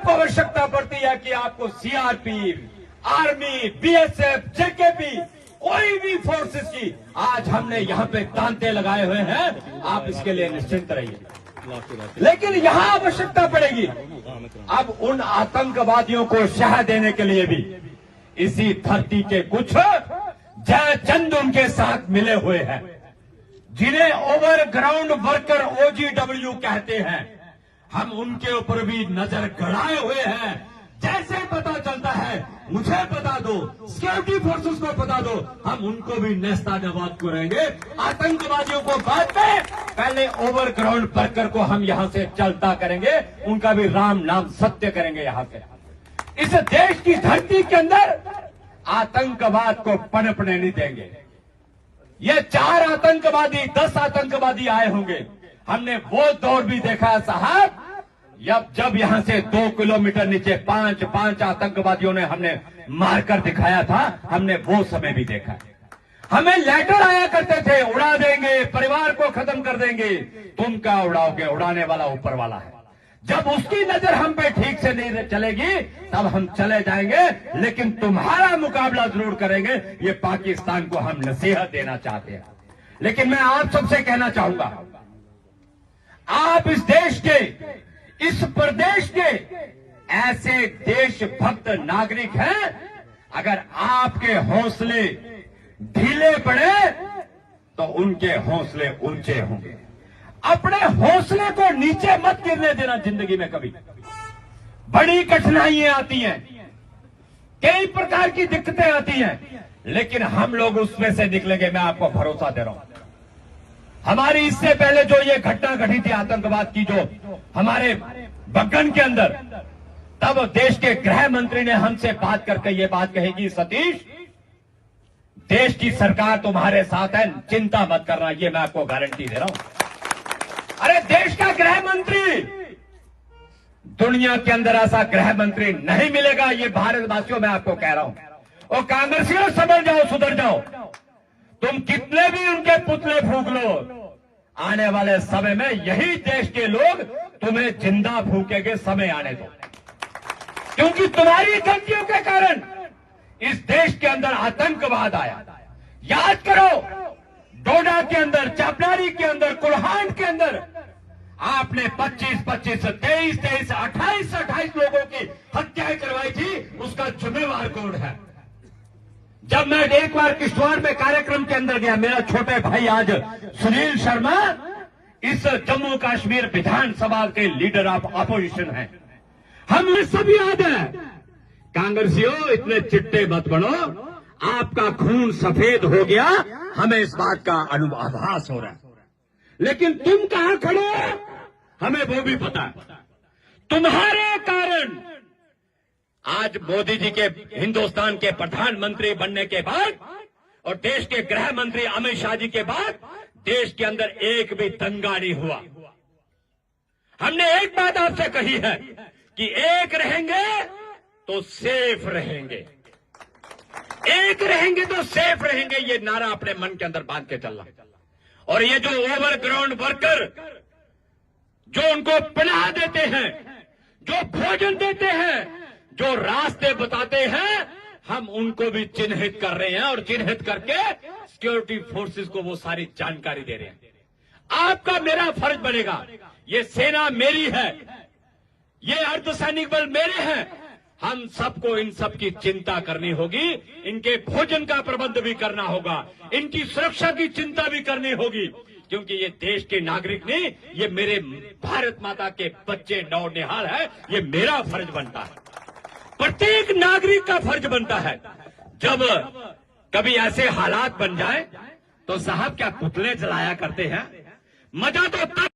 आपको आवश्यकता पड़ती है कि आपको सीआरपी, आर्मी, बीएसएफ, जेकेपी, कोई भी फोर्सेस की आज हमने यहाँ पे तांते लगाए हुए हैं, आप इसके लिए निश्चिंत रहिए। लेकिन यहाँ आवश्यकता पड़ेगी अब उन आतंकवादियों को शह देने के लिए भी इसी धरती के कुछ जयचंद उनके साथ मिले हुए हैं, जिन्हें ओवरग्राउंड वर्कर OGW कहते हैं। हम उनके ऊपर भी नजर गड़ाए हुए हैं। जैसे पता चलता है मुझे बता दो, सिक्योरिटी फोर्सेस को बता दो, हम उनको भी नेस्तानाबूद करेंगे। आतंकवादियों को बाद में, पहले ओवरग्राउंड वर्कर को हम यहां से चलता करेंगे, उनका भी राम नाम सत्य करेंगे। यहां से इस देश की धरती के अंदर आतंकवाद को पनपने नहीं देंगे। ये 4 आतंकवादी 10 आतंकवादी आए होंगे, हमने वो दौर भी देखा है साहब, जब यहां से 2 किलोमीटर नीचे 5 आतंकवादियों ने हमने मारकर दिखाया था, हमने वो समय भी देखा है। हमें लेटर आया करते थे, उड़ा देंगे, परिवार को खत्म कर देंगे। तुम क्या उड़ाओगे, उड़ाने वाला ऊपर वाला है। जब उसकी नजर हम पे ठीक से नहीं चलेगी तब हम चले जाएंगे, लेकिन तुम्हारा मुकाबला जरूर करेंगे। ये पाकिस्तान को हम नसीहत देना चाहते हैं। लेकिन मैं आप सबसे कहना चाहूंगा, आप इस देश के, इस प्रदेश के ऐसे देशभक्त नागरिक हैं, अगर आपके हौसले ढीले पड़े तो उनके हौसले ऊंचे होंगे। अपने हौसले को नीचे मत गिरने देना। जिंदगी में कभी बड़ी कठिनाइयां आती हैं, कई प्रकार की दिक्कतें आती हैं, लेकिन हम लोग उसमें से निकलेंगे, मैं आपको भरोसा दे रहा हूं। हमारी इससे पहले जो ये घटना घटी थी आतंकवाद की, जो हमारे बग्गन के अंदर, तब देश के गृह मंत्री ने हमसे बात करके ये बात कही कि सतीश, देश की सरकार तुम्हारे साथ है, चिंता मत करना। ये मैं आपको गारंटी दे रहा हूं। अरे देश का गृह मंत्री, दुनिया के अंदर ऐसा गृह मंत्री नहीं मिलेगा। ये भारतवासियों, मैं आपको कह रहा हूं। और कांग्रेसियों, समझ जाओ, सुधर जाओ। तुम कितने भी उनके पुतले फूंक लो, आने वाले समय में यही देश के लोग तुम्हें जिंदा फूकेंगे। समय आने दो, क्योंकि तुम्हारी गलतियों के कारण इस देश के अंदर आतंकवाद आया। याद करो, डोडा के अंदर, चापलारी के अंदर, कुल्हान के अंदर आपने 25, 23, 28 लोगों की हत्याएं करवाई थी। उसका जिम्मेवार कौन है? जब मैं एक बार किश्तवाड़ में कार्यक्रम के अंदर गया, मेरा छोटे भाई आज सुनील शर्मा इस जम्मू कश्मीर विधानसभा के लीडर ऑफ अपोजिशन हैं, हमें सब याद है। कांग्रेसियों, इतने चिट्टे मत बनो, आपका खून सफेद हो गया, हमें इस बात का आभास हो रहा है। लेकिन तुम कहां खड़े हो, हमें वो भी पता है। तुम्हारे कारण आज मोदी जी के हिंदुस्तान के प्रधानमंत्री बनने के बाद और देश के गृह मंत्री अमित शाह जी के बाद देश के अंदर एक भी दंगा नहीं हुआ। हमने एक बात आपसे कही है कि एक रहेंगे तो सेफ रहेंगे, एक रहेंगे तो सेफ रहेंगे। ये नारा अपने मन के अंदर बांध के चलना। और ये जो ओवरग्राउंड वर्कर जो उनको पनाह देते हैं, जो भोजन देते हैं, जो रास्ते बताते हैं, हम उनको भी चिन्हित कर रहे हैं और चिन्हित करके सिक्योरिटी फोर्सेस को वो सारी जानकारी दे रहे हैं। आपका मेरा फर्ज बनेगा, ये सेना मेरी है, ये अर्धसैनिक बल मेरे हैं, हम सबको इन सब की चिंता करनी होगी। इनके भोजन का प्रबंध भी करना होगा, इनकी सुरक्षा की चिंता भी करनी होगी, क्योंकि ये देश के नागरिक नहीं, ये मेरे भारत माता के बच्चे नौनिहाल है। ये मेरा फर्ज बनता है, प्रत्येक नागरिक का फर्ज बनता है। जब कभी ऐसे हालात बन जाए तो साहब क्या पुतले जलाया करते हैं? मजा तो तब